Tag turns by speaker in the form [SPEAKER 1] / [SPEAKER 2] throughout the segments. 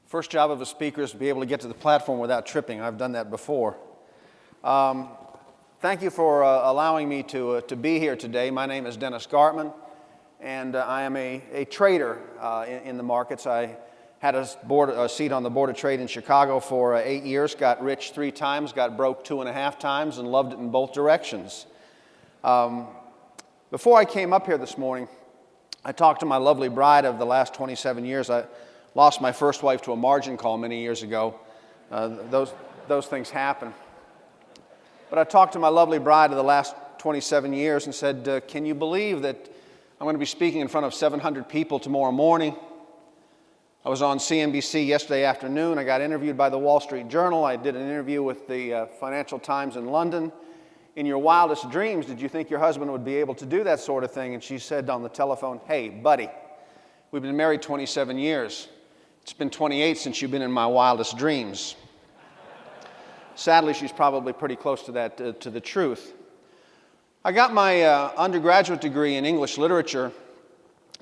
[SPEAKER 1] First job of a speaker is to be able to get to the platform without tripping. I've done that before. Thank you for allowing me to be here today. My name is Dennis Gartman, and I am a trader in the markets. I had a seat on the Board of Trade in Chicago for 8 years, got rich 3 times, got broke 2.5 times, and loved it in both directions. Before I came up here this morning, I talked to my lovely bride of the last 27 years. I lost my first wife to a margin call many years ago. Those things happen. But I talked to my lovely bride of the last 27 years and said, can you believe that I'm going to be speaking in front of 700 people tomorrow morning? I was on CNBC yesterday afternoon. I got interviewed by the Wall Street Journal. I did an interview with the Financial Times in London. In your wildest dreams, did you think your husband would be able to do that sort of thing? And she said on the telephone, hey, buddy, we've been married 27 years. It's been 28 since you've been in my wildest dreams. Sadly, she's probably pretty close to that, to the truth. I got my undergraduate degree in English literature,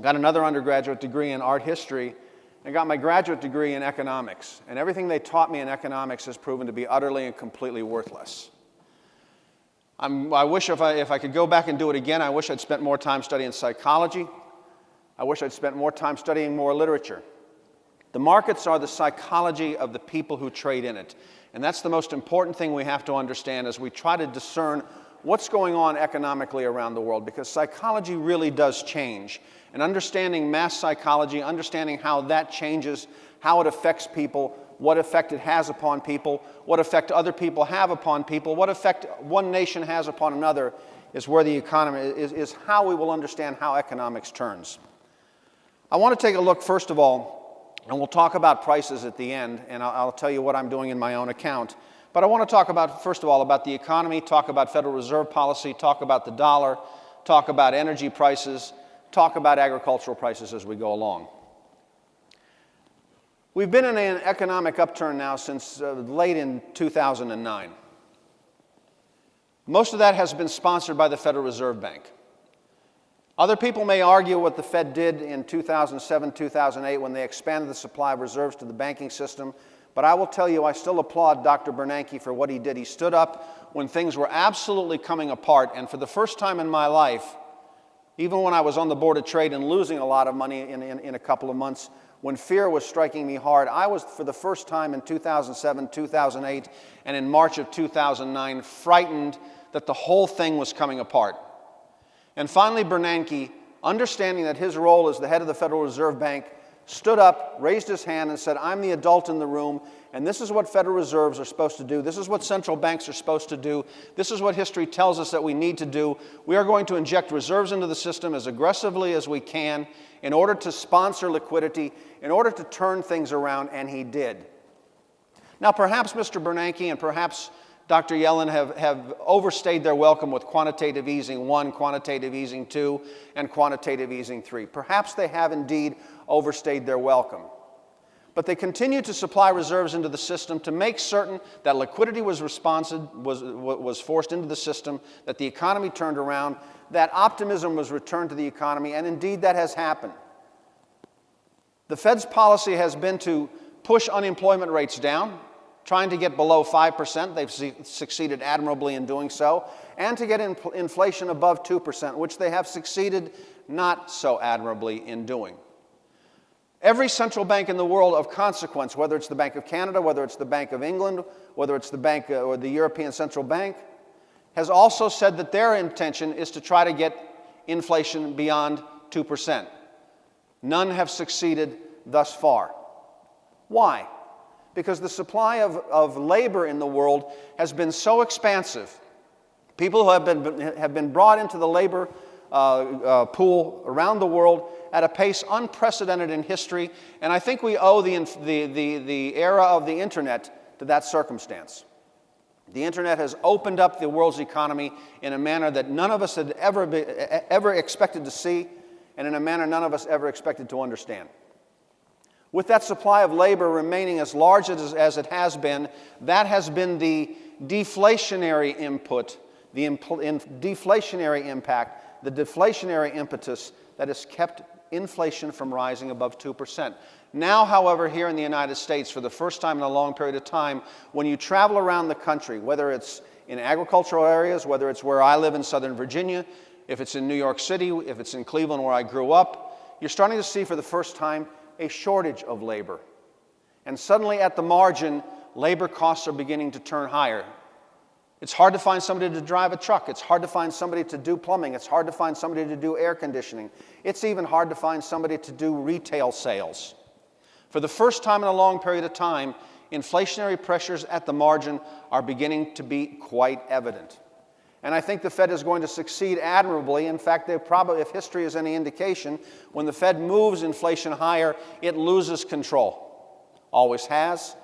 [SPEAKER 1] got another undergraduate degree in art history, and got my graduate degree in economics. And everything they taught me in economics has proven to be utterly and completely worthless. I wish if I could go back and do it again, I wish I'd spent more time studying psychology. I wish I'd spent more time studying more literature. The markets are the psychology of the people who trade in it. And that's the most important thing we have to understand as we try to discern what's going on economically around the world, because psychology really does change. And understanding mass psychology, understanding how that changes, how it affects people, what effect it has upon people, what effect other people have upon people, what effect one nation has upon another, is where the economy is how we will understand how economics turns. I want to take a look, first of all, and we'll talk about prices at the end, and I'll tell you what I'm doing in my own account. But I want to talk about, first of all, about the economy, talk about Federal Reserve policy, talk about the dollar, talk about energy prices, talk about agricultural prices as we go along. We've been in an economic upturn now since late in 2009. Most of that has been sponsored by the Federal Reserve Bank. Other people may argue what the Fed did in 2007, 2008 when they expanded the supply of reserves to the banking system, but I will tell you I still applaud Dr. Bernanke for what he did. He stood up when things were absolutely coming apart, and for the first time in my life, even when I was on the Board of Trade and losing a lot of money in a couple of months, when fear was striking me hard, I was, for the first time in 2007, 2008, and in March of 2009, frightened that the whole thing was coming apart. And finally, Bernanke, understanding that his role as the head of the Federal Reserve Bank, stood up, raised his hand, and said, I'm the adult in the room, and this is what Federal Reserves are supposed to do. This is what central banks are supposed to do. This is what history tells us that we need to do. We are going to inject reserves into the system as aggressively as we can in order to sponsor liquidity, in order to turn things around, and he did. Now, perhaps Mr. Bernanke and perhaps Dr. Yellen have overstayed their welcome with quantitative easing 1, quantitative easing 2, and quantitative easing 3. Perhaps they have indeed overstayed their welcome. But they continue to supply reserves into the system to make certain that liquidity was forced into the system, that the economy turned around, that optimism was returned to the economy, and indeed that has happened. The Fed's policy has been to push unemployment rates down, trying to get below 5%. They've succeeded admirably in doing so, and to get inflation above 2%, which they have succeeded not so admirably in doing. Every central bank in the world of consequence, whether it's the Bank of Canada, whether it's the Bank of England, whether it's the Bank or the European Central Bank, has also said that their intention is to try to get inflation beyond 2%. None have succeeded thus far. Why? Because the supply of labor in the world has been so expansive. People who have been brought into the labor pool around the world at a pace unprecedented in history, and I think we owe the era of the internet to that circumstance. The internet has opened up the world's economy in a manner that none of us had ever expected to see, and in a manner none of us ever expected to understand. With that supply of labor remaining as large as it has been, that has been the deflationary input, the deflationary impact, the deflationary impetus that has kept inflation from rising above 2%. Now, however, here in the United States, for the first time in a long period of time, when you travel around the country, whether it's in agricultural areas, whether it's where I live in Southern Virginia, if it's in New York City, if it's in Cleveland where I grew up, you're starting to see for the first time a shortage of labor. And suddenly at the margin, labor costs are beginning to turn higher. It's hard to find somebody to drive a truck. It's hard to find somebody to do plumbing. It's hard to find somebody to do air conditioning. It's even hard to find somebody to do retail sales. For the first time in a long period of time, inflationary pressures at the margin are beginning to be quite evident. And I think the Fed is going to succeed admirably. In fact, they probably, if history is any indication, when the Fed moves inflation higher, it loses control. Always has,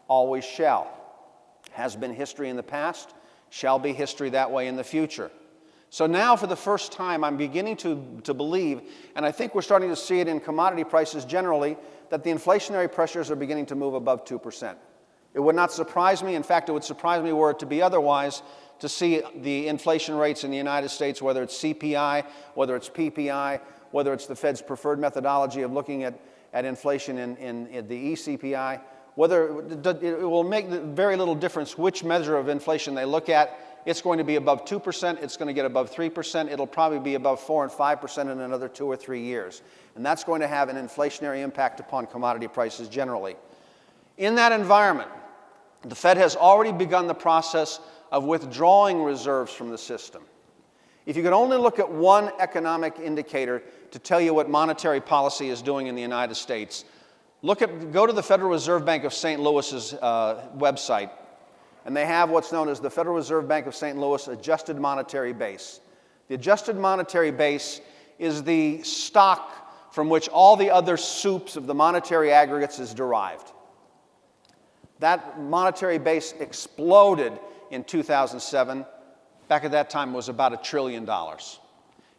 [SPEAKER 1] always shall. Has been history in the past, shall be history that way in the future. So now, for the first time, I'm beginning to believe, and I think we're starting to see it in commodity prices generally, that the inflationary pressures are beginning to move above 2%. It would not surprise me, in fact, it would surprise me were it to be otherwise, to see the inflation rates in the United States, whether it's CPI, whether it's PPI, whether it's the Fed's preferred methodology of looking at inflation in the eCPI, whether it will make very little difference which measure of inflation they look at. It's going to be above 2%, it's going to get above 3%, it'll probably be above 4 and 5% in another 2 or 3 years. And that's going to have an inflationary impact upon commodity prices generally. In that environment, the Fed has already begun the process of withdrawing reserves from the system. If you could only look at one economic indicator to tell you what monetary policy is doing in the United States, go to the Federal Reserve Bank of St. Louis's website, and they have what's known as the Federal Reserve Bank of St. Louis Adjusted Monetary Base. The Adjusted Monetary Base is the stock from which all the other soups of the monetary aggregates is derived. That monetary base exploded in 2007. Back at that time, it was about $1 trillion.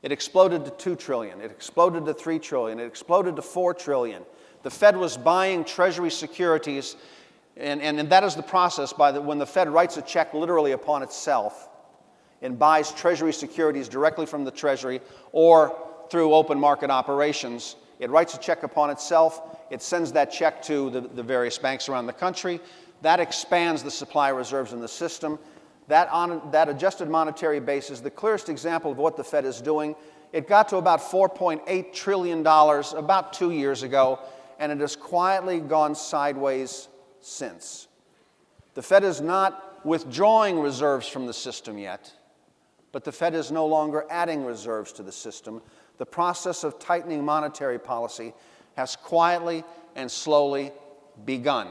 [SPEAKER 1] It exploded to $2 trillion. It exploded to $3 trillion. It exploded to $4 trillion. The Fed was buying Treasury securities, and that is the process when the Fed writes a check literally upon itself and buys Treasury securities directly from the Treasury or through open market operations. It writes a check upon itself. It sends that check to the various banks around the country. That expands the supply reserves in the system. That adjusted monetary base is the clearest example of what the Fed is doing. It got to about $4.8 trillion about 2 years ago, and it has quietly gone sideways since. The Fed is not withdrawing reserves from the system yet, but the Fed is no longer adding reserves to the system. The process of tightening monetary policy has quietly and slowly begun.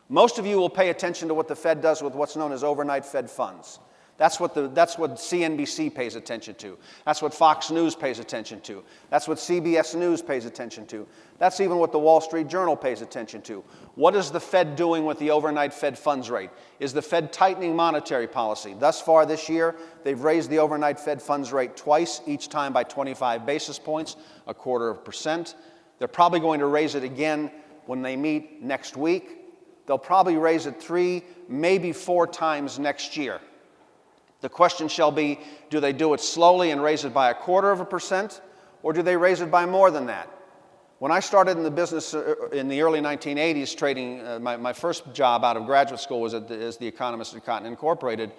[SPEAKER 1] Most of you will pay attention to what the Fed does with what's known as overnight Fed funds. That's what CNBC pays attention to. That's what Fox News pays attention to. That's what CBS News pays attention to. That's even what the Wall Street Journal pays attention to. What is the Fed doing with the overnight Fed funds rate? Is the Fed tightening monetary policy? Thus far this year, they've raised the overnight Fed funds rate twice, each time by 25 basis points, 0.25%. They're probably going to raise it again when they meet next week. They'll probably raise it 3, maybe 4 times next year. The question shall be, do they do it slowly and raise it by 0.25%, or do they raise it by more than that? When I started in the business in the early 1980s trading, my first job out of graduate school was as the economist at Cotton Incorporated,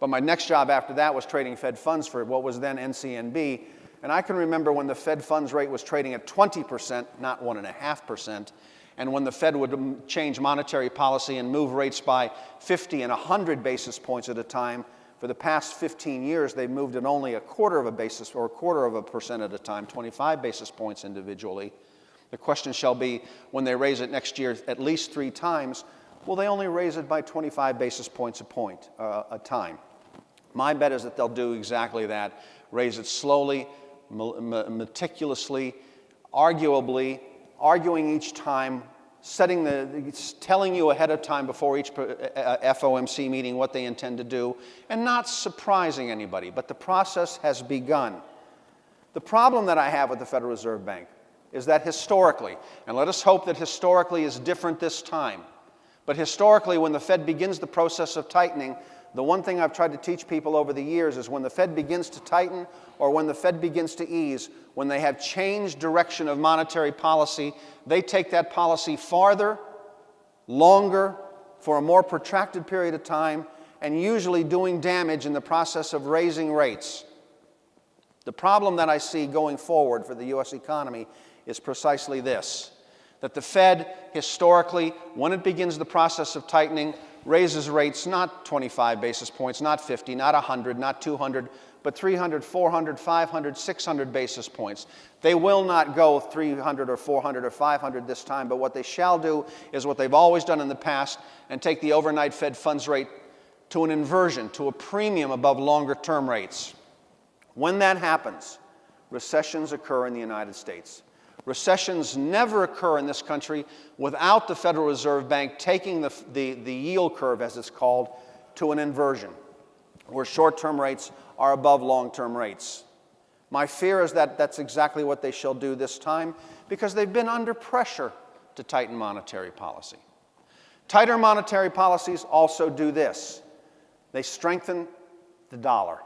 [SPEAKER 1] but my next job after that was trading Fed funds for what was then NCNB, and I can remember when the Fed funds rate was trading at 20%, not 1.5%, and when the Fed would change monetary policy and move rates by 50 and 100 basis points at a time. For the past 15 years, they've moved at only 0.25 basis or 0.25% at a time, 25 basis points individually. The question shall be, when they raise it next year at least 3 times, will they only raise it by 25 basis points a time? My bet is that they'll do exactly that, raise it slowly, meticulously, arguing each time, telling you ahead of time before each FOMC meeting what they intend to do, and not surprising anybody. But the process has begun. The problem that I have with the Federal Reserve Bank is that historically, and let us hope that historically is different this time, but historically when the Fed begins the process of tightening, The one thing I've tried to teach people over the years is when the Fed begins to tighten or when the Fed begins to ease, when they have changed direction of monetary policy, they take that policy farther, longer, for a more protracted period of time, and usually doing damage in the process of raising rates. The problem that I see going forward for the U.S. economy is precisely this, that the Fed historically, when it begins the process of tightening, raises rates not 25 basis points, not 50, not 100, not 200, but 300, 400, 500, 600 basis points. They will not go 300 or 400 or 500 this time, but what they shall do is what they've always done in the past and take the overnight Fed funds rate to an inversion, to a premium above longer-term rates. When that happens, recessions occur in the United States. Recessions never occur in this country without the Federal Reserve Bank taking the yield curve, as it's called, to an inversion, where short-term rates are above long-term rates. My fear is that that's exactly what they shall do this time, because they've been under pressure to tighten monetary policy. Tighter monetary policies also do this. They strengthen the dollar.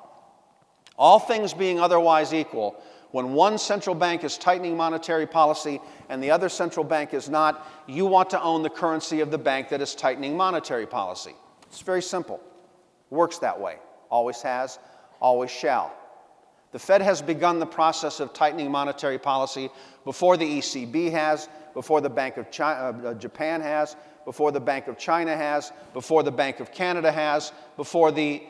[SPEAKER 1] All things being otherwise equal, when one central bank is tightening monetary policy and the other central bank is not, you want to own the currency of the bank that is tightening monetary policy. It's very simple. Works that way. Always has, always shall. The Fed has begun the process of tightening monetary policy before the ECB has, before the Bank of Japan has, before the Bank of China has, before the Bank of Canada has, before the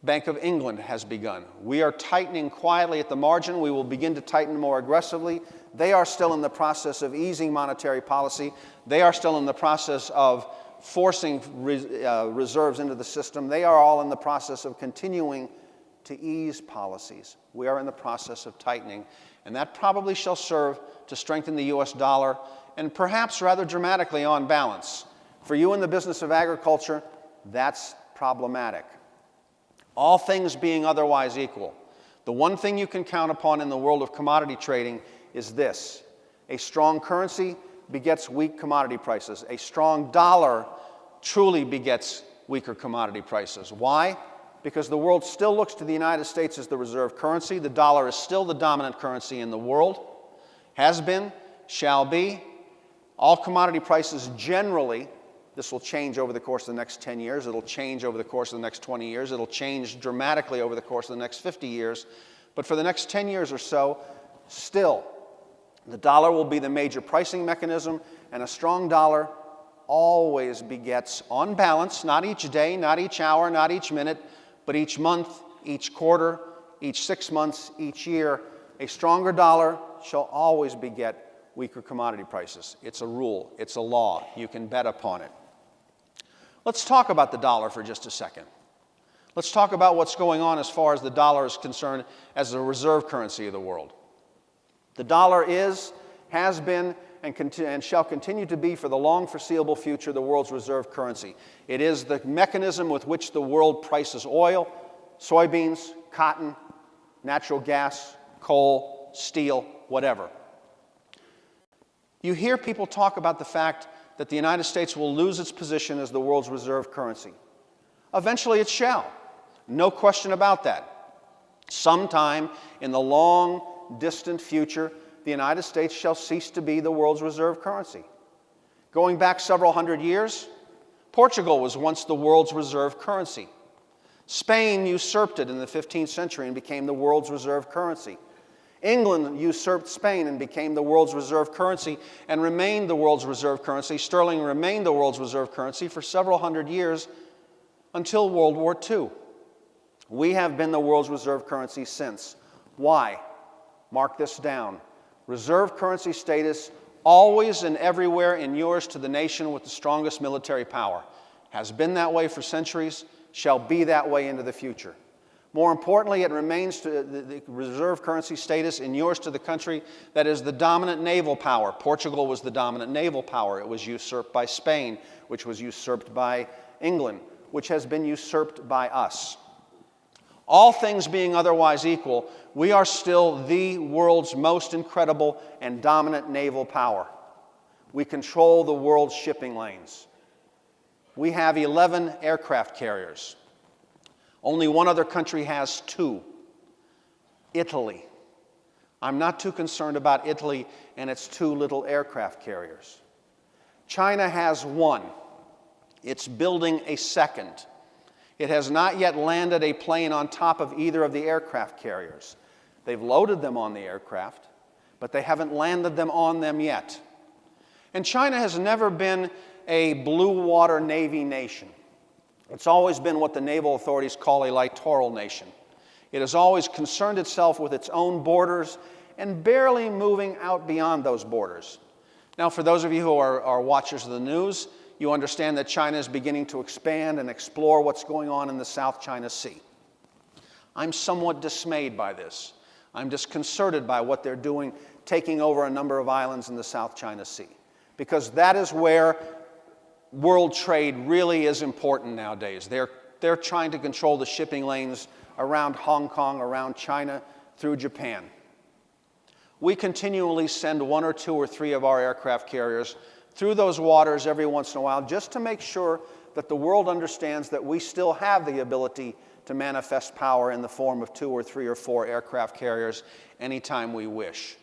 [SPEAKER 1] Bank of England has begun. We are tightening quietly at the margin. We will begin to tighten more aggressively. They are still in the process of easing monetary policy. They are still in the process of forcing reserves into the system. They are all in the process of continuing to ease policies. We are in the process of tightening, and that probably shall serve to strengthen the U.S. dollar, and perhaps rather dramatically on balance. For you in the business of agriculture, that's problematic. All things being otherwise equal, the one thing you can count upon in the world of commodity trading is this: a strong currency begets weak commodity prices. A strong dollar truly begets weaker commodity prices. Why? Because the world still looks to the United States as the reserve currency. The dollar is still the dominant currency in the world, has been, shall be. All commodity prices generally, this will change over the course of the next 10 years. It'll change over the course of the next 20 years. It'll change dramatically over the course of the next 50 years. But for the next 10 years or so, still, the dollar will be the major pricing mechanism, and a strong dollar always begets, on balance, not each day, not each hour, not each minute, but each month, each quarter, each 6 months, each year, a stronger dollar shall always beget weaker commodity prices. It's a rule. It's a law. You can bet upon it. Let's talk about the dollar for just a second. Let's talk about what's going on as far as the dollar is concerned as the reserve currency of the world. The dollar is, has been, and shall continue to be for the long foreseeable future the world's reserve currency. It is the mechanism with which the world prices oil, soybeans, cotton, natural gas, coal, steel, whatever. You hear people talk about the fact that the United States will lose its position as the world's reserve currency. Eventually it shall. No question about that. Sometime in the long, distant future, the United States shall cease to be the world's reserve currency. Going back several hundred years, Portugal was once the world's reserve currency. Spain usurped it in the 15th century and became the world's reserve currency. England usurped Spain and became the world's reserve currency and remained the world's reserve currency. Sterling remained the world's reserve currency for several hundred years until World War II. We have been the world's reserve currency since. Why? Mark this down. Reserve currency status always and everywhere inures to the nation with the strongest military power. Has been that way for centuries, shall be that way into the future. More importantly, it remains to the reserve currency status inures to the country that is the dominant naval power. Portugal was the dominant naval power. It was usurped by Spain, which was usurped by England, which has been usurped by us. All things being otherwise equal, we are still the world's most incredible and dominant naval power. We control the world's shipping lanes. We have 11 aircraft carriers. Only one other country has 2. Italy. I'm not too concerned about Italy and its 2 little aircraft carriers. China has 1. It's building a 2nd. It has not yet landed a plane on top of either of the aircraft carriers. They've loaded them on the aircraft, but they haven't landed them on them yet. And China has never been a blue water navy nation. It's always been what the naval authorities call a littoral nation. It has always concerned itself with its own borders and barely moving out beyond those borders. Now, for those of you who are watchers of the news, you understand that China is beginning to expand and explore what's going on in the South China Sea. I'm somewhat dismayed by this. I'm disconcerted by what they're doing, taking over a number of islands in the South China Sea, because that is where world trade really is important nowadays. They're trying to control the shipping lanes around Hong Kong, around China, through Japan. We continually send 1 or 2 or 3 of our aircraft carriers through those waters every once in a while, just to make sure that the world understands that we still have the ability to manifest power in the form of 2 or 3 or 4 aircraft carriers anytime we wish.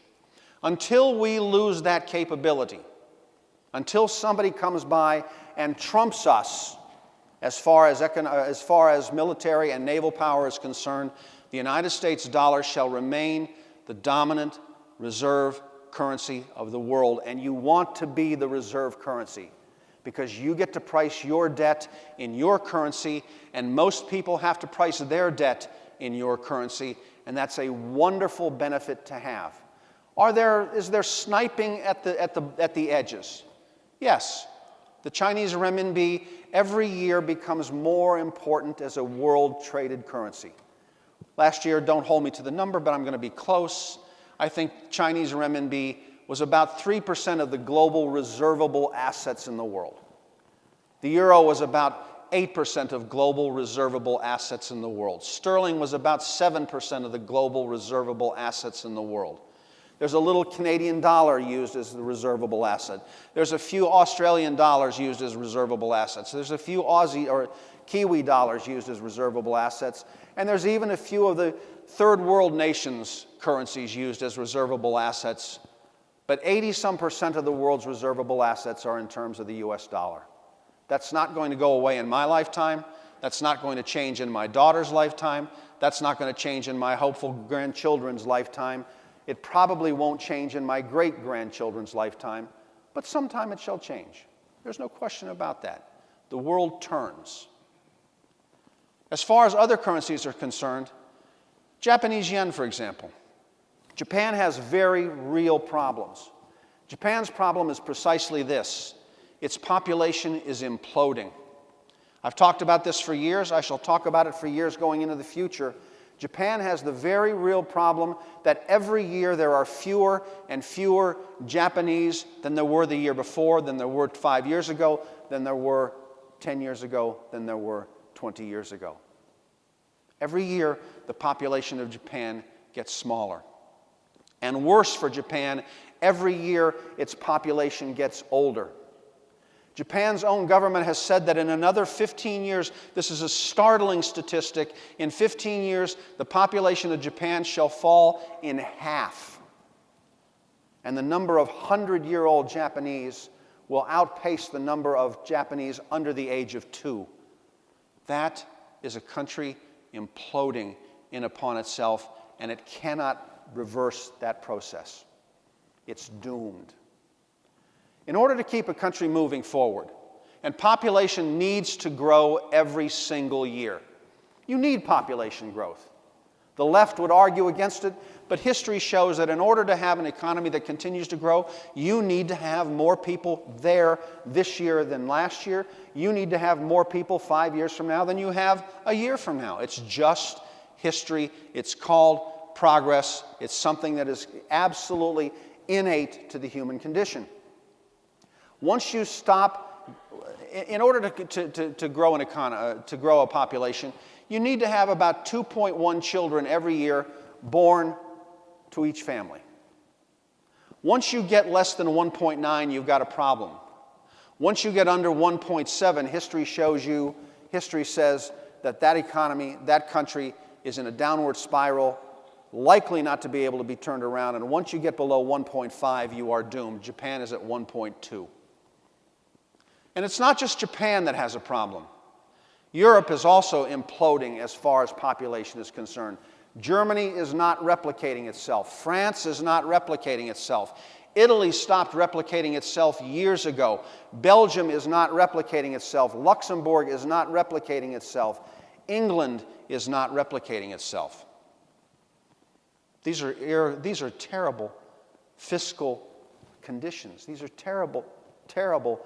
[SPEAKER 1] Until we lose that capability, until somebody comes by and trumps us as far as military and naval power is concerned, the United States dollar shall remain the dominant reserve currency of the world. And you want to be the reserve currency, because you get to price your debt in your currency, and most people have to price their debt in your currency, and that's a wonderful benefit to have. Is there sniping at the edges? Yes. The Chinese renminbi every year becomes more important as a world traded currency. Last year, don't hold me to the number, but I'm going to be close. I think Chinese renminbi was about 3% of the global reservable assets in the world. The euro was about 8% of global reservable assets in the world. Sterling was about 7% of the global reservable assets in the world. There's a little Canadian dollar used as the reservable asset. There's a few Australian dollars used as reservable assets. There's a few Aussie or Kiwi dollars used as reservable assets. And there's even a few of the third world nations' currencies used as reservable assets. But 80-some% of the world's reservable assets are in terms of the US dollar. That's not going to go away in my lifetime. That's not going to change in my daughter's lifetime. That's not going to change in my hopeful grandchildren's lifetime. It probably won't change in my great-grandchildren's lifetime, but sometime it shall change. There's no question about that. The world turns. As far as other currencies are concerned, Japanese yen, for example. Japan has very real problems. Japan's problem is precisely this: its population is imploding. I've talked about this for years. I shall talk about it for years going into the future. Japan has the very real problem that every year there are fewer and fewer Japanese than there were the year before, than there were 5 years ago, than there were 10 years ago, than there were 20 years ago. Every year, the population of Japan gets smaller. And worse for Japan, every year its population gets older. Japan's own government has said that in another 15 years, this is a startling statistic, in 15 years, the population of Japan shall fall in half. And the number of 100-year-old Japanese will outpace the number of Japanese under the age of 2. That is a country imploding in upon itself, and it cannot reverse that process. It's doomed. In order to keep a country moving forward, and population needs to grow every single year. You need population growth. The left would argue against it, but history shows that in order to have an economy that continues to grow, you need to have more people there this year than last year. You need to have more people 5 years from now than you have a year from now. It's just history. It's called progress. It's something that is absolutely innate to the human condition. Once you stop, in order to grow an economy, to grow a population, you need to have about 2.1 children every year born to each family. Once you get less than 1.9, you've got a problem. Once you get under 1.7, history says that economy, that country is in a downward spiral, likely not to be able to be turned around. And once you get below 1.5, you are doomed. Japan is at 1.2. And it's not just Japan that has a problem. Europe is also imploding as far as population is concerned. Germany is not replicating itself. France is not replicating itself. Italy stopped replicating itself years ago. Belgium is not replicating itself. Luxembourg is not replicating itself. England is not replicating itself. These are terrible fiscal conditions. These are terrible, terrible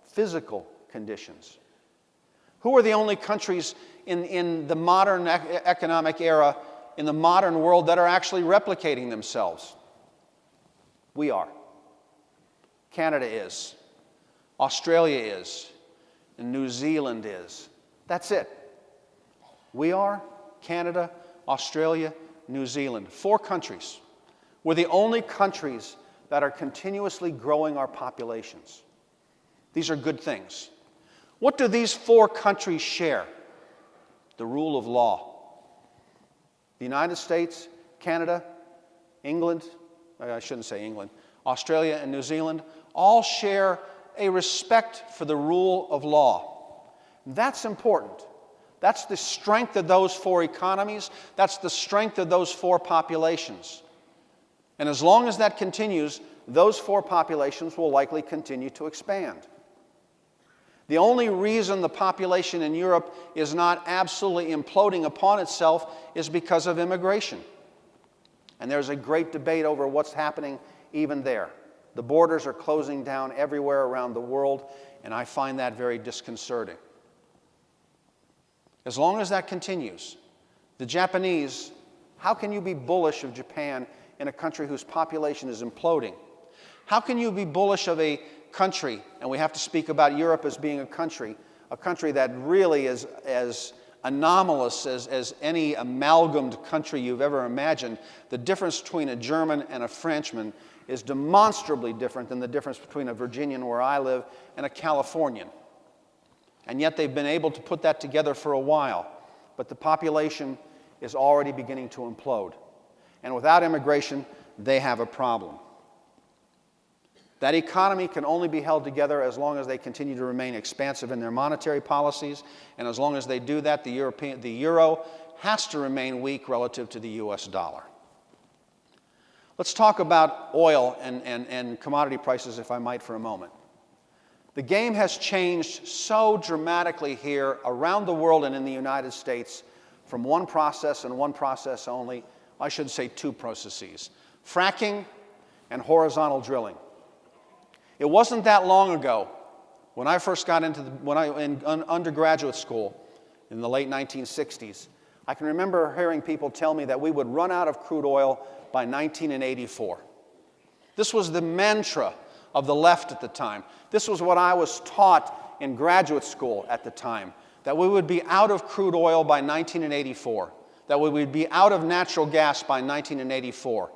[SPEAKER 1] physical conditions. Who are the only countries in the modern economic era, in the modern world, that are actually replicating themselves? We are. Canada is. Australia is. And New Zealand is. That's it. We are, Canada, Australia, New Zealand. 4 countries. We're the only countries that are continuously growing our populations. These are good things. What do these 4 countries share? The rule of law. The United States, Canada, England, I shouldn't say England, Australia and New Zealand all share a respect for the rule of law. That's important. That's the strength of those 4 economies. That's the strength of those 4 populations. And as long as that continues, those 4 populations will likely continue to expand. The only reason the population in Europe is not absolutely imploding upon itself is because of immigration. And there's a great debate over what's happening even there. The borders are closing down everywhere around the world, and I find that very disconcerting. As long as that continues, the Japanese, how can you be bullish of Japan in a country whose population is imploding? How can you be bullish of a country, and we have to speak about Europe as being a country that really is as anomalous as any amalgamed country you've ever imagined? The difference between a German and a Frenchman is demonstrably different than the difference between a Virginian, where I live, and a Californian. And yet they've been able to put that together for a while. But the population is already beginning to implode. And without immigration, they have a problem. That economy can only be held together as long as they continue to remain expansive in their monetary policies. And as long as they do that, the euro has to remain weak relative to the US dollar. Let's talk about oil and commodity prices, if I might, for a moment. The game has changed so dramatically here around the world and in the United States from one process and one process only. I should say 2 processes: fracking and horizontal drilling. It wasn't that long ago when I first got into in undergraduate school in the late 1960s. I can remember hearing people tell me that we would run out of crude oil by 1984. This was the mantra of the left at the time. This was what I was taught in graduate school at the time, that we would be out of crude oil by 1984, that we would be out of natural gas by 1984.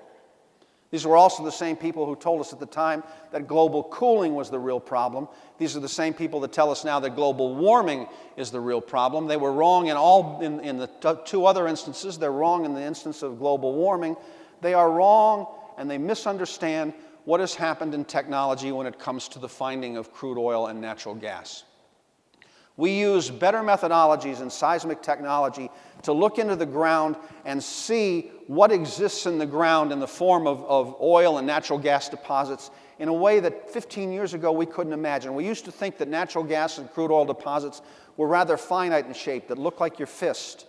[SPEAKER 1] These were also the same people who told us at the time that global cooling was the real problem. These are the same people that tell us now that global warming is the real problem. They were wrong in the 2 other instances. They're wrong in the instance of global warming. They are wrong, and they misunderstand what has happened in technology when it comes to the finding of crude oil and natural gas. We use better methodologies in seismic technology to look into the ground and see what exists in the ground in the form of oil and natural gas deposits in a way that 15 years ago we couldn't imagine. We used to think that natural gas and crude oil deposits were rather finite in shape, that looked like your fist.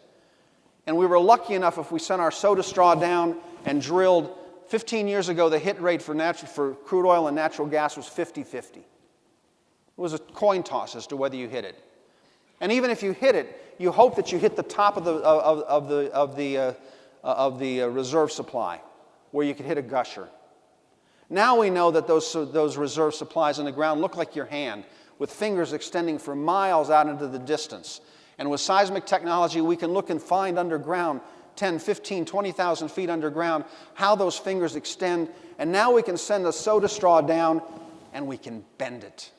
[SPEAKER 1] And we were lucky enough, if we sent our soda straw down and drilled, 15 years ago the hit rate for crude oil and natural gas was 50-50. It was a coin toss as to whether you hit it. And even if you hit it, you hope that you hit the top of the reserve supply, where you could hit a gusher. Now we know that those reserve supplies in the ground look like your hand, with fingers extending for miles out into the distance. And with seismic technology, we can look and find underground, 10, 15, 20,000 feet underground, how those fingers extend. And now we can send a soda straw down, and we can bend it.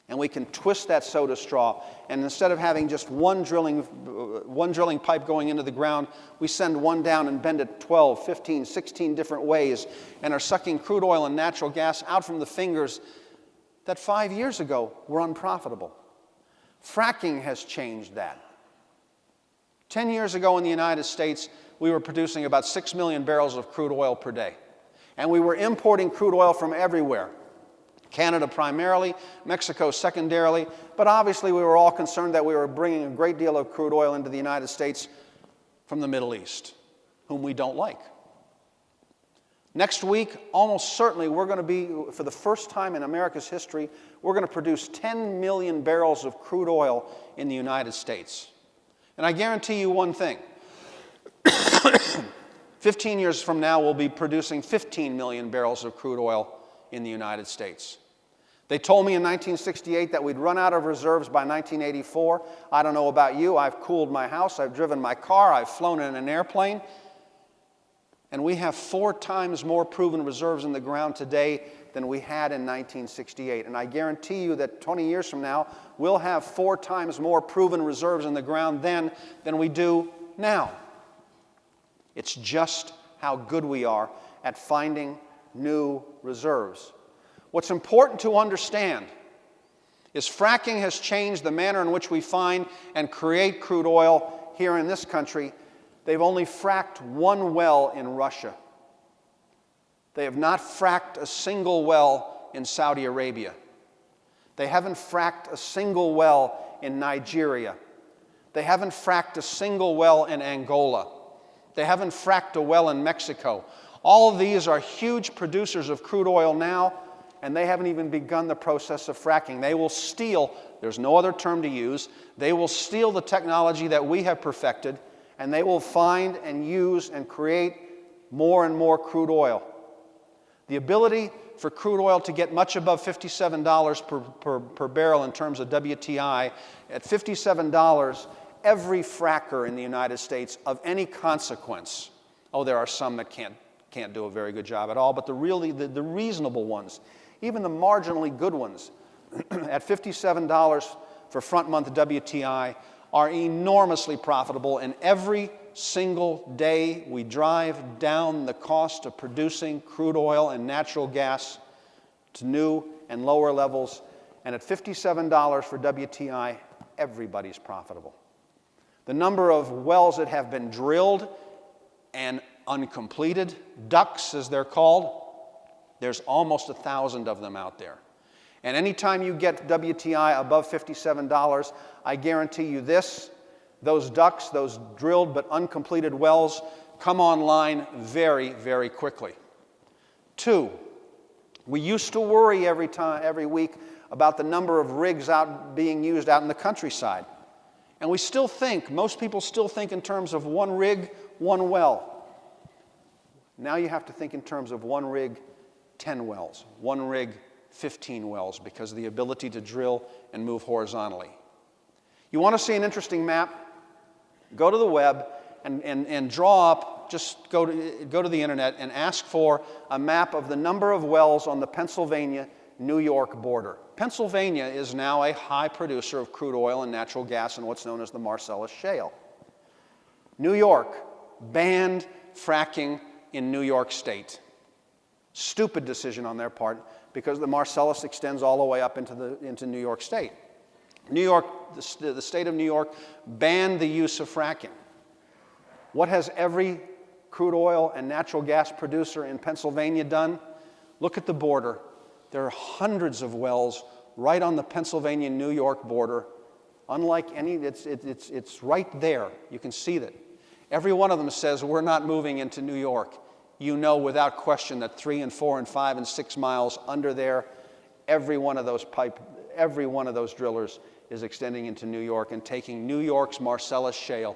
[SPEAKER 1] And we can twist that soda straw, and instead of having just one drilling pipe going into the ground, we send one down and bend it 12, 15, 16 different ways, and are sucking crude oil and natural gas out from the fingers that 5 years ago were unprofitable. Fracking has changed that. 10 years ago in the United States, we were producing about 6 million barrels of crude oil per day. And we were importing crude oil from everywhere. Canada primarily, Mexico secondarily, but obviously we were all concerned that we were bringing a great deal of crude oil into the United States from the Middle East, whom we don't like. Next week, almost certainly, we're going to be, for the first time in America's history, we're going to produce 10 million barrels of crude oil in the United States. And I guarantee you one thing. 15 years from now, we'll be producing 15 million barrels of crude oil in the United States. They told me in 1968 that we'd run out of reserves by 1984. I don't know about you. I've cooled my house. I've driven my car. I've flown in an airplane. And we have 4 times more proven reserves in the ground today than we had in 1968. And I guarantee you that 20 years from now, we'll have 4 times more proven reserves in the ground then than we do now. It's just how good we are at finding new reserves. What's important to understand is fracking has changed the manner in which we find and create crude oil here in this country. They've only fracked 1 well in Russia. They have not fracked a single well in Saudi Arabia. They haven't fracked a single well in Nigeria. They haven't fracked a single well in Angola. They haven't fracked a well in Mexico. All of these are huge producers of crude oil now, and they haven't even begun the process of fracking. They will steal, there's no other term to use, they will steal the technology that we have perfected, and they will find and use and create more and more crude oil. The ability for crude oil to get much above $57 per barrel in terms of WTI, at $57, every fracker in the United States of any consequence, there are some that can't do a very good job at all, but the reasonable ones, even the marginally good ones, at $57 for front month WTI, are enormously profitable, and every single day we drive down the cost of producing crude oil and natural gas to new and lower levels, and at $57 for WTI, everybody's profitable. The number of wells that have been drilled and uncompleted, DUCs as they're called, there's almost 1,000 of them out there. And anytime you get WTI above $57, I guarantee you this, those DUCs, those drilled but uncompleted wells, come online very, very quickly. 2, we used to worry every week about the number of rigs being used out in the countryside. And we still think, most people still think in terms of 1 rig, 1 well. Now you have to think in terms of 1 rig, 10 wells, 1 rig, 15 wells, because of the ability to drill and move horizontally. You want to see an interesting map? Go to the web and draw up, just go to the internet and ask for a map of the number of wells on the Pennsylvania-New York border. Pennsylvania is now a high producer of crude oil and natural gas in what's known as the Marcellus Shale. New York banned fracking in New York State. Stupid decision on their part, because the Marcellus extends all the way up into New York State. New York, the state of New York, banned the use of fracking. What has every crude oil and natural gas producer in Pennsylvania done? Look at the border. There are hundreds of wells right on the Pennsylvania-New York border. Unlike any, it's right there. You can see that. Every one of them says, we're not moving into New York. You know without question that 3 and 4 and 5 and 6 miles under there, every one of those drillers is extending into New York and taking New York's Marcellus Shale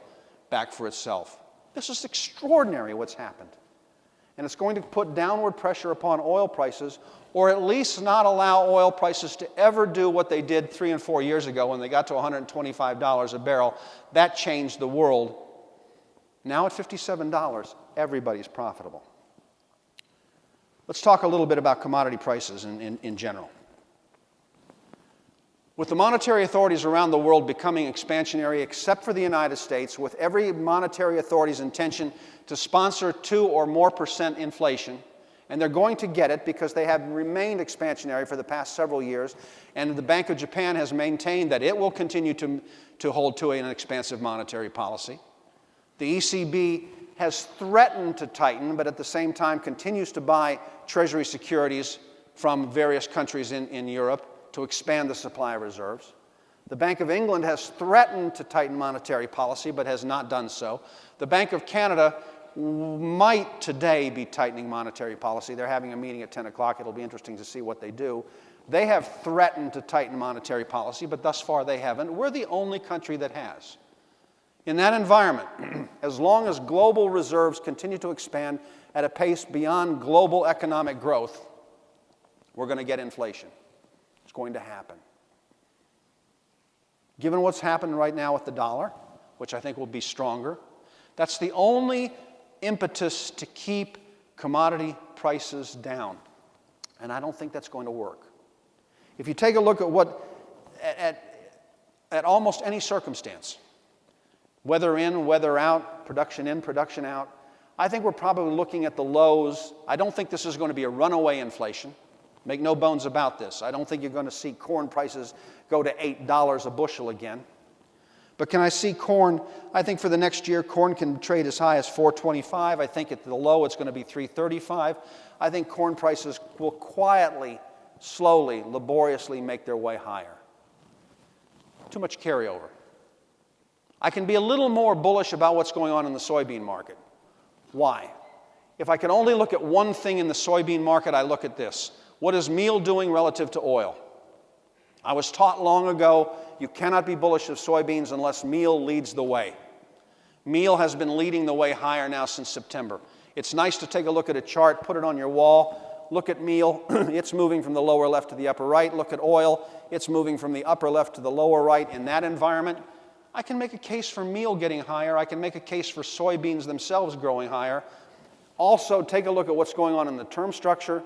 [SPEAKER 1] back for itself. This is extraordinary what's happened. And it's going to put downward pressure upon oil prices, or at least not allow oil prices to ever do what they did 3 and 4 years ago when they got to $125 a barrel. That changed the world. Now at $57, everybody's profitable. Let's talk a little bit about commodity prices in general. With the monetary authorities around the world becoming expansionary, except for the United States, with every monetary authority's intention to sponsor 2 or more % inflation, and they're going to get it because they have remained expansionary for the past several years, and the Bank of Japan has maintained that it will continue to hold to an expansive monetary policy. The ECB has threatened to tighten, but at the same time continues to buy Treasury securities from various countries in Europe to expand the supply of reserves. The Bank of England has threatened to tighten monetary policy, but has not done so. The Bank of Canada might today be tightening monetary policy. They're having a meeting at 10 o'clock. It'll be interesting to see what they do. They have threatened to tighten monetary policy, but thus far they haven't. We're the only country that has. In that environment, as long as global reserves continue to expand at a pace beyond global economic growth, we're going to get inflation. It's going to happen. Given what's happened right now with the dollar, which I think will be stronger, that's the only impetus to keep commodity prices down. And I don't think that's going to work. If you take a look at almost any circumstance, weather in, weather out, production in, production out, I think we're probably looking at the lows. I don't think this is going to be a runaway inflation. Make no bones about this. I don't think you're going to see corn prices go to $8 a bushel again. But can I see corn? I think for the next year, corn can trade as high as $4.25. I think at the low, it's going to be $3.35. I think corn prices will quietly, slowly, laboriously make their way higher. Too much carryover. I can be a little more bullish about what's going on in the soybean market. Why? If I can only look at one thing in the soybean market, I look at this. What is meal doing relative to oil? I was taught long ago, you cannot be bullish of soybeans unless meal leads the way. Meal has been leading the way higher now since September. It's nice to take a look at a chart, put it on your wall, look at meal, it's moving from the lower left to the upper right. Look at oil, it's moving from the upper left to the lower right. In that environment, I can make a case for meal getting higher. I can make a case for soybeans themselves growing higher. Also, take a look at what's going on in the term structure.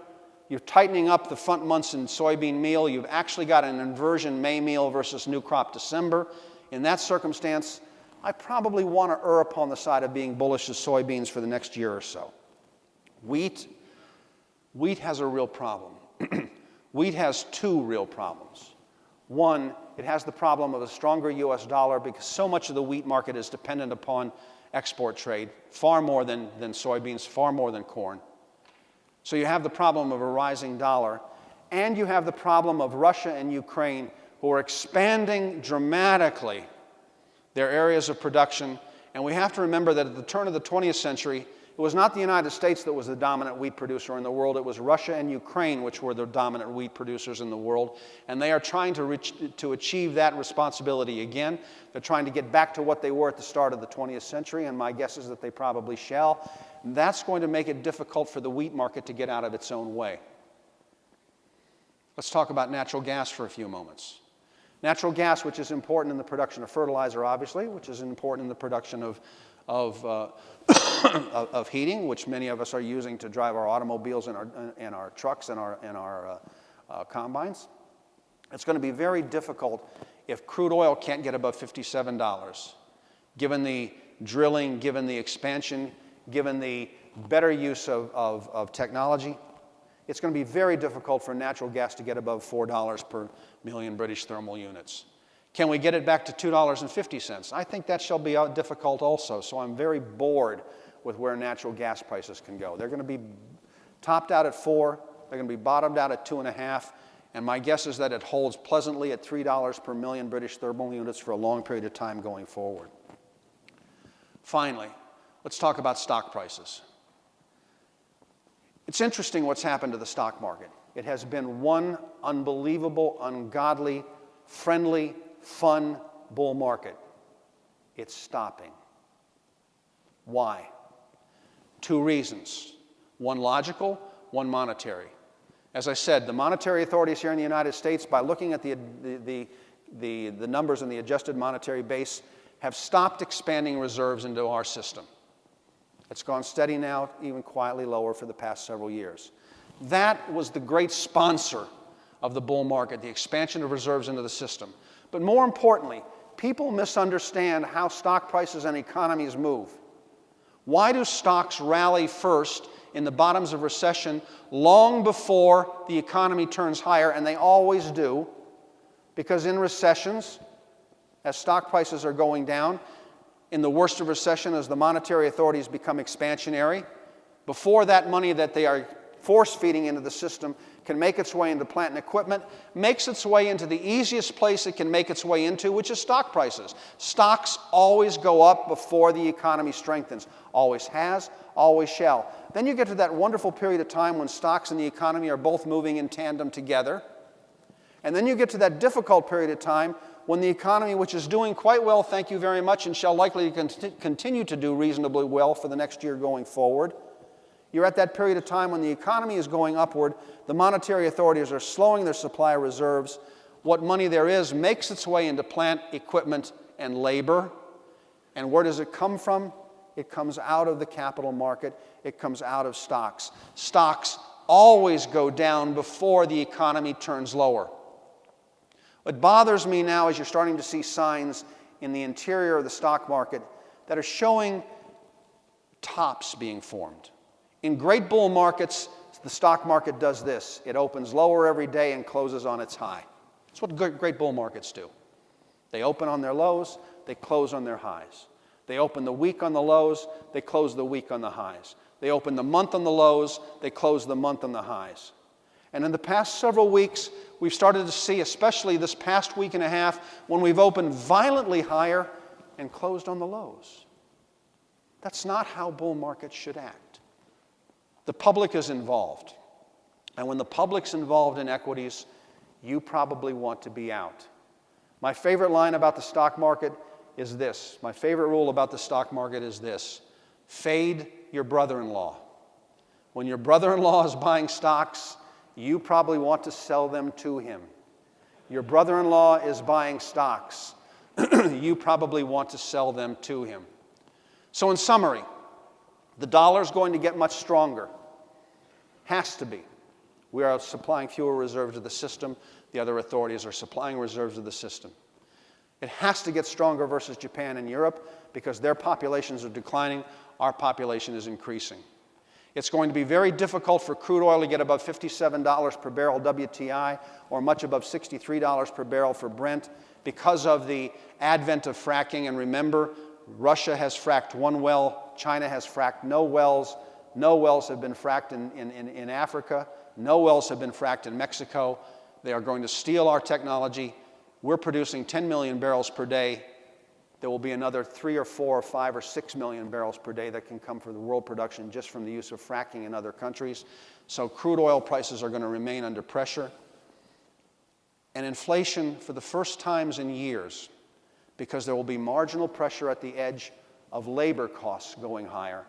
[SPEAKER 1] You're tightening up the front months in soybean meal. You've actually got an inversion May meal versus new crop December. In that circumstance, I probably want to err upon the side of being bullish of soybeans for the next year or so. Wheat has a real problem. Wheat has 2 real problems. One, it has the problem of a stronger U.S. dollar because so much of the wheat market is dependent upon export trade, far more than soybeans, far more than corn. So you have the problem of a rising dollar, and you have the problem of Russia and Ukraine, who are expanding dramatically their areas of production. And we have to remember that at the turn of the 20th century, it was not the United States that was the dominant wheat producer in the world. It was Russia and Ukraine which were the dominant wheat producers in the world. And they are trying to achieve that responsibility again. They're trying to get back to what they were at the start of the 20th century, and my guess is that they probably shall. That's going to make it difficult for the wheat market to get out of its own way. Let's talk about natural gas for a few moments. Natural gas, which is important in the production of fertilizer, obviously, which is important in the production of heating, which many of us are using to drive our automobiles and our trucks and our combines. It's going to be very difficult if crude oil can't get above $57, given the drilling, given the expansion, given the better use of technology. It's going to be very difficult for natural gas to get above $4 per million British thermal units. Can we get it back to $2.50? I think that shall be difficult also, so I'm very bored with where natural gas prices can go. They're going to be topped out at 4, they're going to be bottomed out at 2.5, and my guess is that it holds pleasantly at $3 per million British thermal units for a long period of time going forward. Finally, let's talk about stock prices. It's interesting what's happened to the stock market. It has been one unbelievable, ungodly, friendly, fun bull market. It's stopping. Why? 2 reasons. One logical, one monetary. As I said, the monetary authorities here in the United States, by looking at the numbers in the adjusted monetary base, have stopped expanding reserves into our system. It's gone steady now, even quietly lower for the past several years. That was the great sponsor of the bull market, the expansion of reserves into the system. But more importantly, people misunderstand how stock prices and economies move. Why do stocks rally first in the bottoms of recession long before the economy turns higher? And they always do, because in recessions, as stock prices are going down, in the worst of recession, as the monetary authorities become expansionary, before that money that they are force-feeding into the system can make its way into plant and equipment, makes its way into the easiest place it can make its way into, which is stock prices. Stocks always go up before the economy strengthens. Always has, always shall. Then you get to that wonderful period of time when stocks and the economy are both moving in tandem together. And then you get to that difficult period of time when the economy, which is doing quite well, thank you very much, and shall likely continue to do reasonably well for the next year going forward, you're at that period of time when the economy is going upward, the monetary authorities are slowing their supply of reserves. What money there is makes its way into plant, equipment, and labor. And where does it come from? It comes out of the capital market. It comes out of stocks. Stocks always go down before the economy turns lower. What bothers me now is you're starting to see signs in the interior of the stock market that are showing tops being formed. In great bull markets, the stock market does this. It opens lower every day and closes on its high. That's what great bull markets do. They open on their lows, they close on their highs. They open the week on the lows, they close the week on the highs. They open the month on the lows, they close the month on the highs. And in the past several weeks, we've started to see, especially this past week and a half, when we've opened violently higher and closed on the lows. That's not how bull markets should act. The public is involved. And when the public's involved in equities, you probably want to be out. My favorite line about the stock market is this. My favorite rule about the stock market is this. Fade your brother-in-law. When your brother-in-law is buying stocks, you probably want to sell them to him. Your brother-in-law is buying stocks. You probably want to sell them to him. So in summary, the dollar's going to get much stronger. Has to be. We are supplying fewer reserves to the system. The other authorities are supplying reserves to the system. It has to get stronger versus Japan and Europe because their populations are declining. Our population is increasing. It's going to be very difficult for crude oil to get above $57 per barrel WTI or much above $63 per barrel for Brent because of the advent of fracking. And remember, Russia has fracked one well. China has fracked no wells. No wells have been fracked in Africa. No wells have been fracked in Mexico. They are going to steal our technology. We're producing 10 million barrels per day. There will be another 3 or 4 or 5 or 6 million barrels per day that can come from the world production just from the use of fracking in other countries. So crude oil prices are going to remain under pressure. And inflation, for the first times in years, because there will be marginal pressure at the edge of labor costs going higher.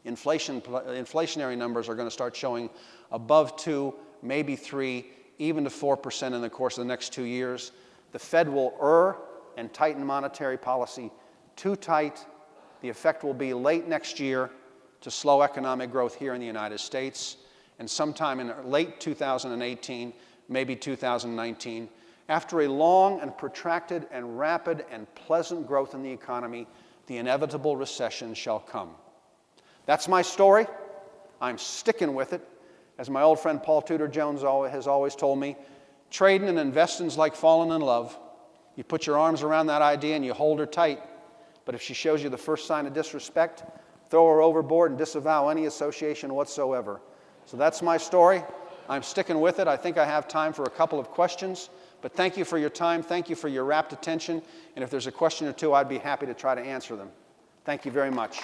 [SPEAKER 1] Inflationary numbers are going to start showing above 2, maybe 3, even to 4% in the course of the next 2 years. The Fed will err and tighten monetary policy too tight. The effect will be late next year to slow economic growth here in the United States, and sometime in late 2018, maybe 2019, after a long and protracted and rapid and pleasant growth in the economy, the inevitable recession shall come. That's my story. I'm sticking with it. As my old friend Paul Tudor Jones has always told me, trading and investing's like falling in love. You put your arms around that idea and you hold her tight. But if she shows you the first sign of disrespect, throw her overboard and disavow any association whatsoever. So that's my story. I'm sticking with it. I think I have time for a couple of questions. But thank you for your time. Thank you for your rapt attention. And if there's a question or two, I'd be happy to try to answer them. Thank you very much.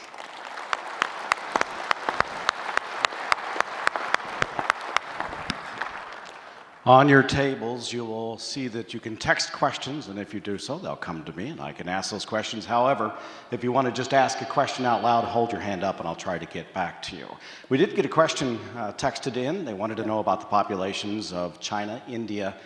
[SPEAKER 2] On your tables, you will see that you can text questions, and if you do so, they'll come to me, and I can ask those questions. However, if you want to just ask a question out loud, hold your hand up, and I'll try to get back to you. We did get a question texted in. They wanted to know about the populations of China, India,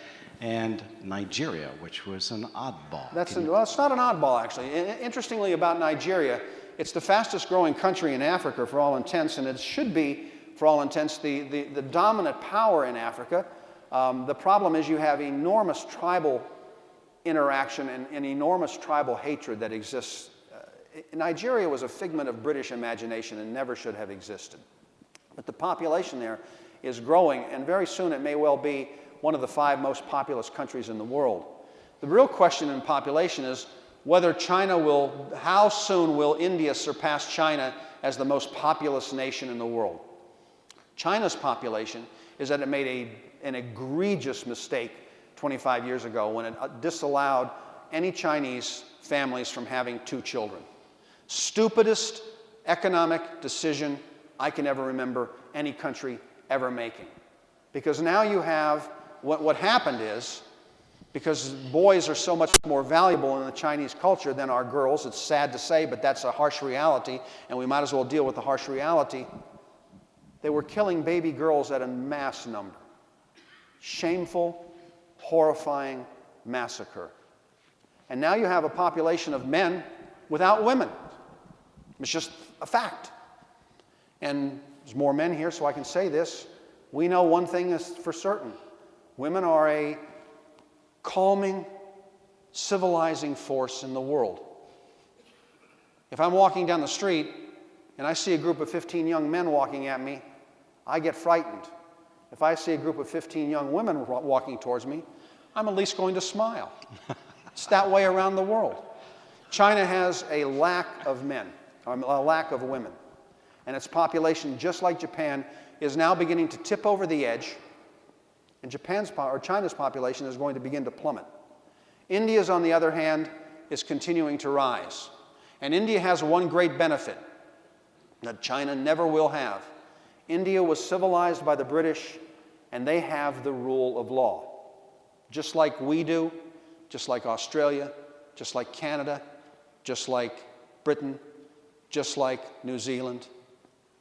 [SPEAKER 2] and Nigeria, which was an oddball.
[SPEAKER 1] Well, it's not an oddball, actually. Interestingly about Nigeria, it's the fastest growing country in Africa for all intents, and it should be, for all intents, the dominant power in Africa. The problem is you have enormous tribal interaction and enormous tribal hatred that exists. Nigeria was a figment of British imagination and never should have existed. But the population there is growing, and very soon it may well be one of the 5 most populous countries in the world. The real question in population is whether how soon will India surpass China as the most populous nation in the world? China's population is that it made an egregious mistake 25 years ago when it disallowed any Chinese families from having 2 children. Stupidest economic decision I can ever remember any country ever making. Because now you have, what happened is, because boys are so much more valuable in the Chinese culture than our girls, it's sad to say, but that's a harsh reality, and we might as well deal with the harsh reality. They were killing baby girls at a mass number. Shameful, horrifying massacre. And now you have a population of men without women. It's just a fact. And there's more men here, so I can say this. We know one thing is for certain. Women are a calming, civilizing force in the world. If I'm walking down the street and I see a group of 15 young men walking at me, I get frightened. If I see a group of 15 young women walking towards me, I'm at least going to smile. It's that way around the world. China has a lack of men, a lack of women. And its population, just like Japan, is now beginning to tip over the edge. And China's population is going to begin to plummet. India's, on the other hand, is continuing to rise. And India has one great benefit that China never will have. India was civilized by the British, and they have the rule of law. Just like we do, just like Australia, just like Canada, just like Britain, just like New Zealand.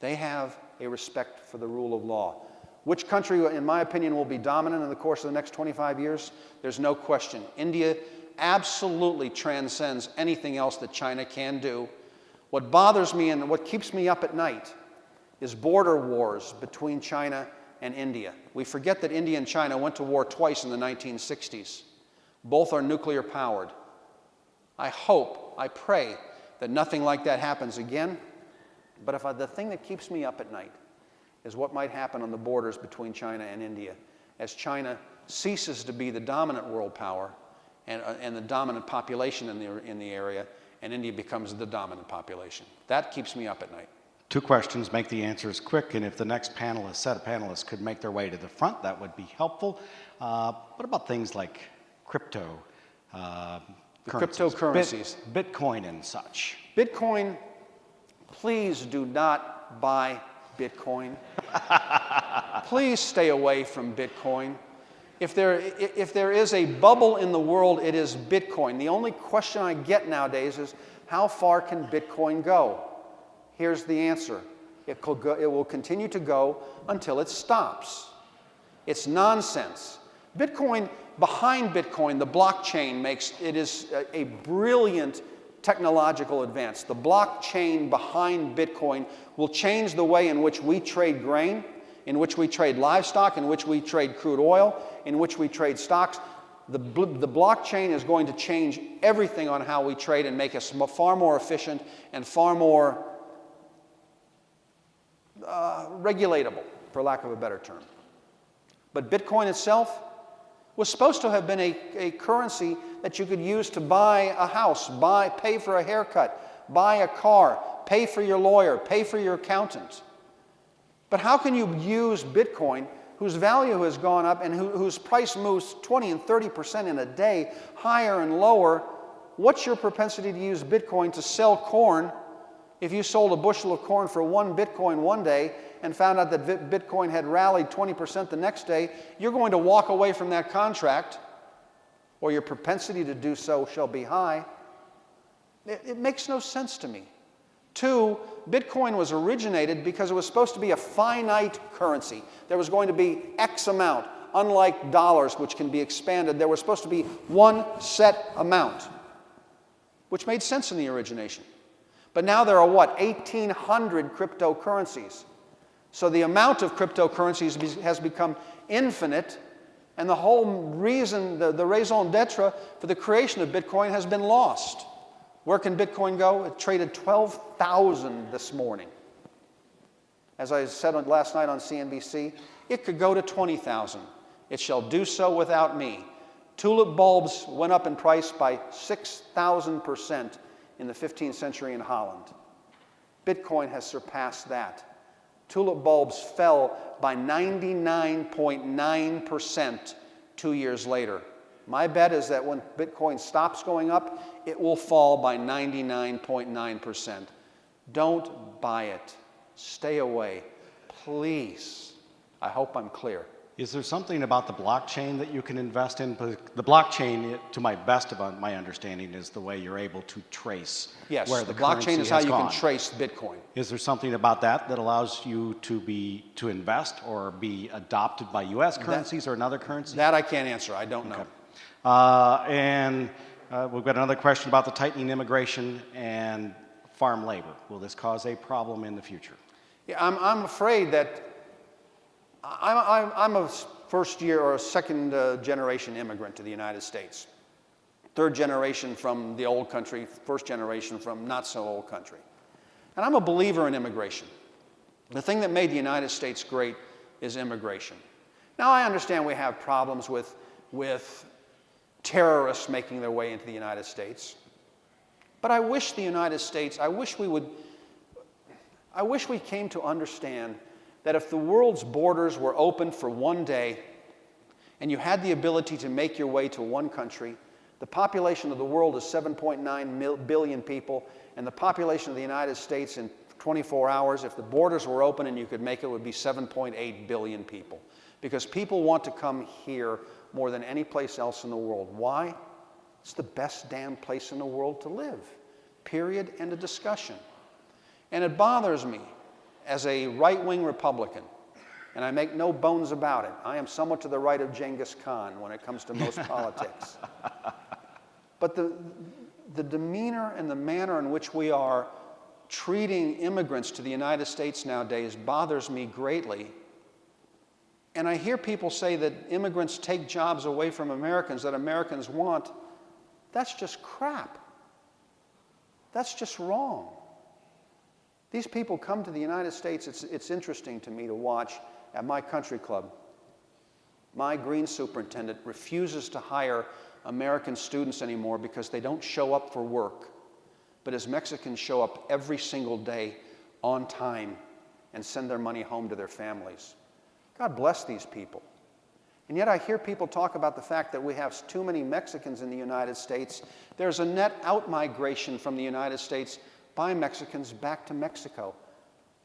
[SPEAKER 1] They have a respect for the rule of law. Which country, in my opinion, will be dominant in the course of the next 25 years? There's no question. India absolutely transcends anything else that China can do. What bothers me and what keeps me up at night is border wars between China and India. We forget that India and China went to war twice in the 1960s. Both are nuclear powered. I hope, I pray that nothing like that happens again. But the thing that keeps me up at night is what might happen on the borders between China and India as China ceases to be the dominant world power and the dominant population in the area, and India becomes the dominant population. That keeps me up at night.
[SPEAKER 2] 2 questions, make the answers quick, and if the next set of panelists could make their way to the front, that would be helpful. What about things like
[SPEAKER 1] cryptocurrencies?
[SPEAKER 2] Bitcoin and such.
[SPEAKER 1] Bitcoin, please do not buy Bitcoin. Please stay away from Bitcoin. If there is a bubble in the world, it is Bitcoin. The only question I get nowadays is, how far can Bitcoin go? Here's the answer. It will continue to go until it stops. It's nonsense. Bitcoin, behind Bitcoin, the blockchain is a brilliant technological advance. The blockchain behind Bitcoin will change the way in which we trade grain, in which we trade livestock, in which we trade crude oil, in which we trade stocks. The blockchain is going to change everything on how we trade and make us far more efficient and far more regulatable, for lack of a better term. But Bitcoin itself was supposed to have been a currency that you could use to buy a house, pay for a haircut, buy a car, pay for your lawyer, pay for your accountant. But how can you use Bitcoin, whose value has gone up and whose price moves 20 and 30% in a day, higher and lower? What's your propensity to use Bitcoin to sell corn? If you sold a bushel of corn for 1 Bitcoin one day and found out that Bitcoin had rallied 20% the next day, you're going to walk away from that contract, or your propensity to do so shall be high. It makes no sense to me. 2, Bitcoin was originated because it was supposed to be a finite currency. There was going to be X amount. Unlike dollars, which can be expanded, there was supposed to be one set amount, which made sense in the origination. But now there are, 1,800 cryptocurrencies. So the amount of cryptocurrencies has become infinite, And the whole reason, the raison d'etre for the creation of Bitcoin has been lost. Where can Bitcoin go? It traded 12,000 this morning. As I said last night on CNBC, it could go to 20,000. It shall do so without me. Tulip bulbs went up in price by 6,000% in the 15th century in Holland. Bitcoin has surpassed that. Tulip bulbs fell by 99.9% 2 years later. My bet is that when Bitcoin stops going up, it will fall by 99.9%. Don't buy it. Stay away. Please. I hope I'm clear.
[SPEAKER 2] Is there something about the blockchain that you can invest in? The blockchain, to my best of my understanding, is the way you're able to trace
[SPEAKER 1] Yes,
[SPEAKER 2] where
[SPEAKER 1] the
[SPEAKER 2] the
[SPEAKER 1] blockchain
[SPEAKER 2] currency
[SPEAKER 1] is how
[SPEAKER 2] has
[SPEAKER 1] you
[SPEAKER 2] gone.
[SPEAKER 1] can trace Bitcoin.
[SPEAKER 2] Is there something about that that allows you to invest or be adopted by U.S. currencies or another currency?
[SPEAKER 1] That I can't answer. I don't know.
[SPEAKER 2] We've got another question about the tightening immigration and farm labor. Will this cause a problem in the future?
[SPEAKER 1] Yeah, I'm afraid that I'm a first year or a second generation immigrant to the United States. Third generation from the old country, first generation from not so old country. And I'm a believer in immigration. The thing that made the United States great is immigration. Now I understand we have problems with terrorists making their way into the United States. But I wish the United States, I wish we came to understand that if the world's borders were open for one day and you had the ability to make your way to one country, the population of the world is 7.9 billion people, and the population of the United States in 24 hours, if the borders were open and you could make it, would be 7.8 billion people. Because people want to come here more than any place else in the world. Why? It's the best damn place in the world to live. Period. End of discussion. And it bothers me as a right-wing Republican, and I make no bones about it. I am somewhat to the right of Genghis Khan when it comes to most politics. But the demeanor and the manner in which we are treating immigrants to the United States nowadays bothers me greatly. And I hear people say that immigrants take jobs away from Americans that Americans want. That's just crap. That's just wrong. These people come to the United States. It's interesting to me to watch at my country club. My green superintendent refuses to hire American students anymore because they don't show up for work. But his Mexicans show up every single day on time and send their money home to their families. God bless these people. And yet I hear people talk about the fact that we have too many Mexicans in the United States. There's a net out-migration from the United States by Mexicans back to Mexico.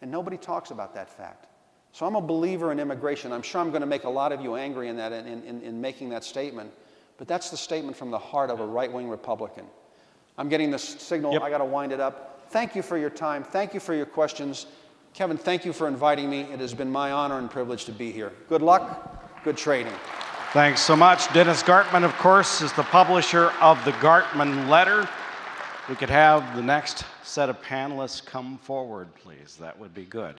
[SPEAKER 1] And nobody talks about that fact. So I'm a believer in immigration. I'm sure I'm going to make a lot of you angry in that in making that statement. But that's the statement from the heart of a right-wing Republican. I'm getting this signal. Yep. I got to wind it up. Thank you for your time. Thank you for your questions. Kevin, thank you for inviting me. It has been my honor and privilege to be here. Good luck. Good trading.
[SPEAKER 2] Thanks so much. Dennis Gartman, of course, is the publisher of the Gartman Letter. We could have the next set of panelists come forward, please. That would be good.